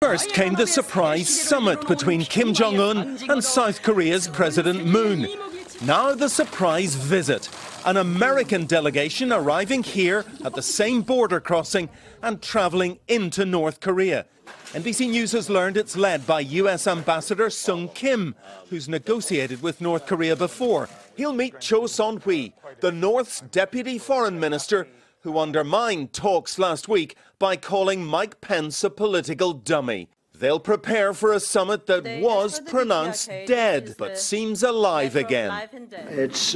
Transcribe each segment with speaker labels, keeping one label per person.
Speaker 1: First came the surprise summit between Kim Jong-un and South Korea's President Moon. Now the surprise visit. An American delegation arriving here at the same border crossing and travelling into North Korea. NBC News has learned it's led by US Ambassador Sung Kim, who's negotiated with North Korea before. He'll meet Cho Son-hui, the North's deputy foreign minister, who undermined talks last week by calling Mike Pence a political dummy. They'll prepare for a summit that was pronounced dead, but seems alive again.
Speaker 2: It's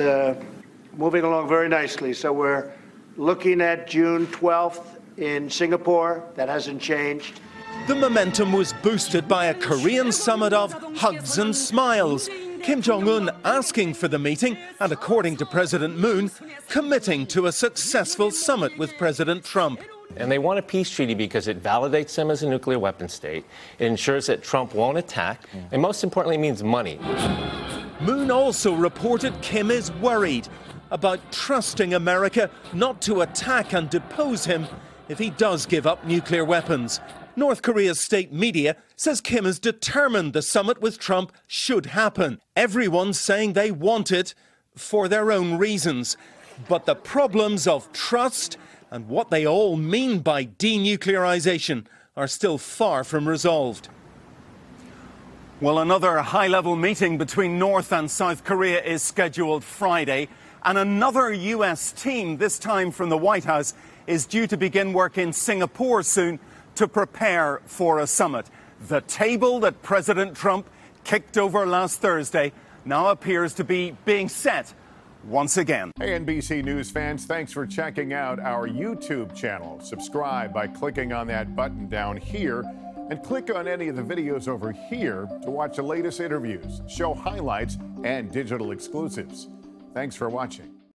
Speaker 2: moving along very nicely. So we're looking at June 12th in Singapore. That hasn't changed.
Speaker 1: The momentum was boosted by a Korean summit of hugs and smiles. Kim Jong-un asking for the meeting and, according to President Moon, committing to a successful summit with President Trump.
Speaker 3: And they want a peace treaty because it validates them as a nuclear weapon state. It ensures that Trump won't attack, and most importantly means money.
Speaker 1: Moon also reported Kim is worried about trusting America not to attack and depose him if he does give up nuclear weapons. North Korea's state media says Kim is determined the summit with Trump should happen. Everyone's saying they want it for their own reasons. But the problems of trust and what they all mean by denuclearization are still far from resolved. Well, another high-level meeting between North and South Korea is scheduled Friday, and another US team, this time from the White House, is due to begin work in Singapore soon to prepare for a summit. The table that President Trump kicked over last Thursday now appears to be being set once again.
Speaker 4: Hey, NBC News fans, thanks for checking out our YouTube channel. Subscribe by clicking on that button down here and click on any of the videos over here to watch the latest interviews, show highlights, and digital exclusives. Thanks for watching.